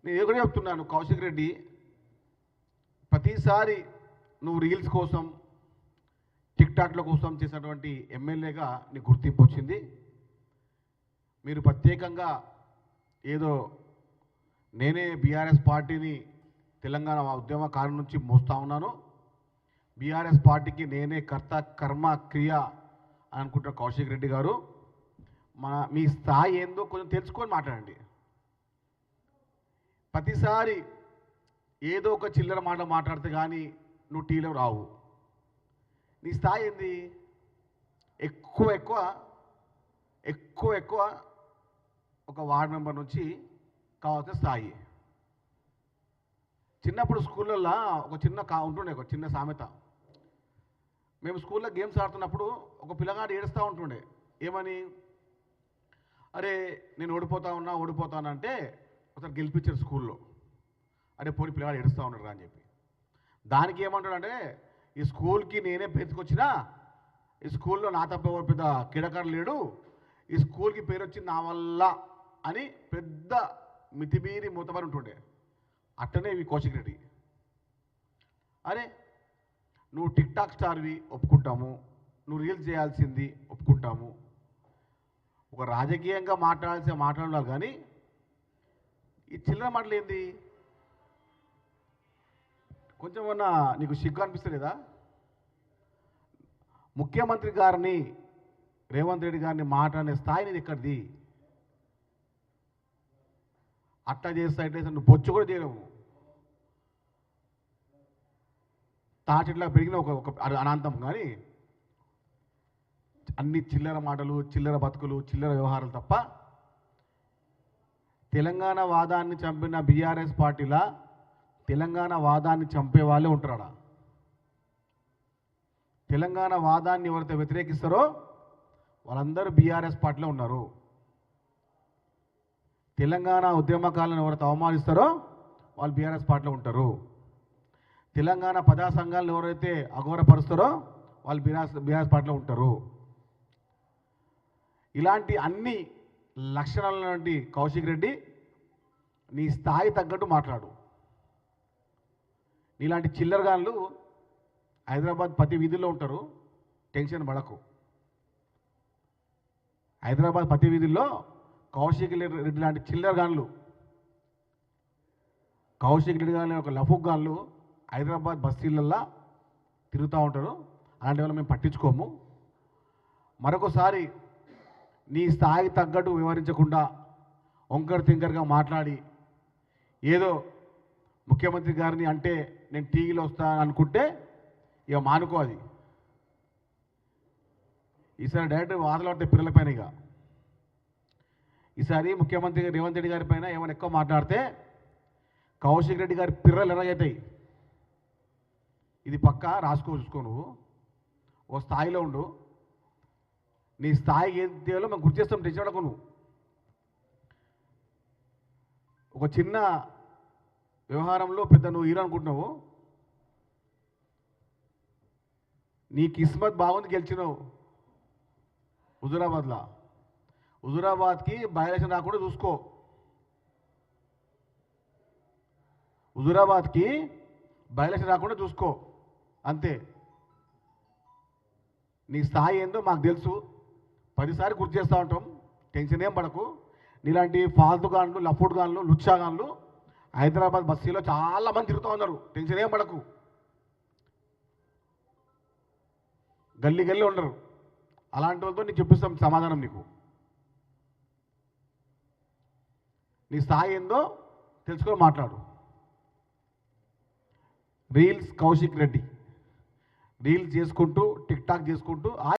నేను ఏదో చెప్తున్నాను, కౌశిక్ రెడ్డి ప్రతిసారి నువ్వు రీల్స్ కోసం టిక్టాక్ల కోసం చేసినటువంటి ఎమ్మెల్యేగా నీకు గుర్తింపు వచ్చింది. మీరు ప్రత్యేకంగా ఏదో నేనే బీఆర్ఎస్ పార్టీని తెలంగాణ ఉద్యమకారుల నుంచి మోస్తా ఉన్నాను, బీఆర్ఎస్ పార్టీకి నేనే కర్త కర్మ క్రియ అని అనుకుంటున్న కౌశిక్ రెడ్డి గారు, మీ స్థాయి ఏందో కొంచెం తెలుసుకొని మాట్లాడండి. ప్రతిసారి ఏదో ఒక చిల్లర మాట మాట్లాడితే కానీ నువ్వు టీలో రావు. నీ స్థాయి ఏంది? ఎక్కువ ఎక్కువ ఎక్కువ ఎక్కువ ఒక వార్డ్ మెంబర్ నుంచి కావాల్సిన స్థాయి. చిన్నప్పుడు స్కూళ్ళల్లో ఒక ఉంటుండే, ఒక చిన్న సామెత. మేము స్కూల్లో గేమ్స్ ఆడుతున్నప్పుడు ఒక పిల్లగాడు ఏడుస్తూ ఉంటుండే. ఏమని? అరే నేను ఓడిపోతానంటే ఒకసారి గెలిపించారు స్కూల్లో. అరే పోనీ పిల్లగాడు ఏడుస్తూ ఉన్నాడు అని చెప్పి. దానికి ఏమంటాడంటే, ఈ స్కూల్కి నేనే పెంచుకొచ్చినా, ఈ స్కూల్లో నా తప్ప ఎవరు పెద్ద క్రీడాకారులు లేడు, ఈ స్కూల్కి పేరు వచ్చింది నా వల్ల అని పెద్ద మితిమీరి మూతబడి ఉంటుండే. అట్టనే ఇవి కౌశిక్ రెడ్డి. అరే నువ్వు టిక్ టాక్ స్టార్వి ఒప్పుకుంటాము, నువ్వు రీల్స్ చేయాల్సింది ఒప్పుకుంటాము, ఒక రాజకీయంగా మాట్లాడాలి కానీ ఈ చిల్లర మాటలు ఏంది? కొంచెం ఏమన్నా నీకు సిగ్గు అనిపిస్తలేదా? ముఖ్యమంత్రి గారిని, రేవంత్ రెడ్డి గారిని మాట్లాడే స్థాయి నీది ఎక్కడిది? అట్లా చేస్తే నువ్వు బొచ్చు కూడా చేయలేవు. తాటిట్లా పెరిగిన ఒక అనాంతం. కానీ అన్ని చిల్లర మాటలు, చిల్లర బతుకులు, చిల్లర వ్యవహారాలు తప్ప తెలంగాణ వాదాన్ని చంపిన బీఆర్ఎస్ పార్టీలా తెలంగాణ వాదాన్ని చంపే వాళ్ళే ఉంటారా? తెలంగాణ వాదాన్ని ఎవరైతే వ్యతిరేకిస్తారో వాళ్ళందరూ బీఆర్ఎస్ పార్టీలో ఉన్నారు. తెలంగాణ ఉద్యమకాలను ఎవరైతే అవమానిస్తారో వాళ్ళు బీఆర్ఎస్ పార్టీలో ఉంటారు. తెలంగాణ ప్రజా సంఘాలను ఎవరైతే అఘోరపరుస్తారో వాళ్ళు బీఆర్ఎస్ పార్టీలో ఉంటారు. ఇలాంటి అన్ని లక్షణాల నుండి కౌశిక్ రెడ్డి నీ స్థాయి తగ్గట్టు మాట్లాడు. నీలాంటి చిల్లరగాన్లు హైదరాబాద్ ప్రతి వీధుల్లో ఉంటారు, టెన్షన్ పడకు. హైదరాబాద్ ప్రతి వీధుల్లో కౌశిక్ రెడ్డి లాంటి చిల్లరగాన్లు, కౌశిక్ రెడ్డి గాని ఒక లఫుక్ గాన్లు హైదరాబాద్ బస్తీలల్లో తిరుగుతూ ఉంటారు. అలాంటి వాళ్ళు మేము పట్టించుకోము. మరొకసారి నీ స్థాయి తగ్గట్టు వివరించకుండా వంకర్ తింకర్గా మాట్లాడి ఏదో ముఖ్యమంత్రి గారిని అంటే నేను టీవీలో వస్తాను అనుకుంటే ఇక మానుకో. అది ఈసారి డైరెక్ట్ వాదలాడితే పిల్లలపైన, ఇక ఈసారి ముఖ్యమంత్రి రేవంత్ రెడ్డి గారి పైన ఏమైనా ఎక్కువ మాట్లాడితే కౌశిక్ రెడ్డి గారి పిల్లలు ఎలాగైతాయి. ఇది పక్కా చూసుకో. నువ్వు ఓ స్థాయిలో ఉండు. నీ స్థాయికి ఏం చేయాలో మేము గుర్తు చేస్తాం. టెన్షన్ పడకు. నువ్వు ఒక చిన్న వ్యవహారంలో పెద్ద నువ్వు హీరో అనుకుంటున్నావు. నీ కిస్మత్ బాగుంది, గెలిచినావు హుజూరాబాద్లో. హుజూరాబాద్కి బై ఎలక్షన్ రాకుండా చూసుకో. హుజూరాబాద్కి బై ఎలక్షన్ రాకుండా చూసుకో, అంతే. నీ స్థాయి ఏందో మాకు తెలుసు, 10 సార్లు గుర్తు చేస్తూ ఉంటాం. టెన్షన్ ఏం పడకు. నీలాంటి ఫాల్తు గాన్లు, లఫుడ్ గాన్లు, లుచ్చా గాన్లు హైదరాబాద్ బస్తీలో చాలామంది తిరుగుతూ ఉన్నారు. టెన్షన్ ఏం పడకు. గల్లీ గల్లీ ఉండరు. అలాంటి వాళ్ళతో నీకు చెప్పిస్తాం సమాధానం. నీ స్థాయి ఏందో తెలుసుకొని మాట్లాడు. రీల్స్ కౌశిక్ రెడ్డి రీల్స్ చేసుకుంటూ టిక్ టాక్ చేసుకుంటూ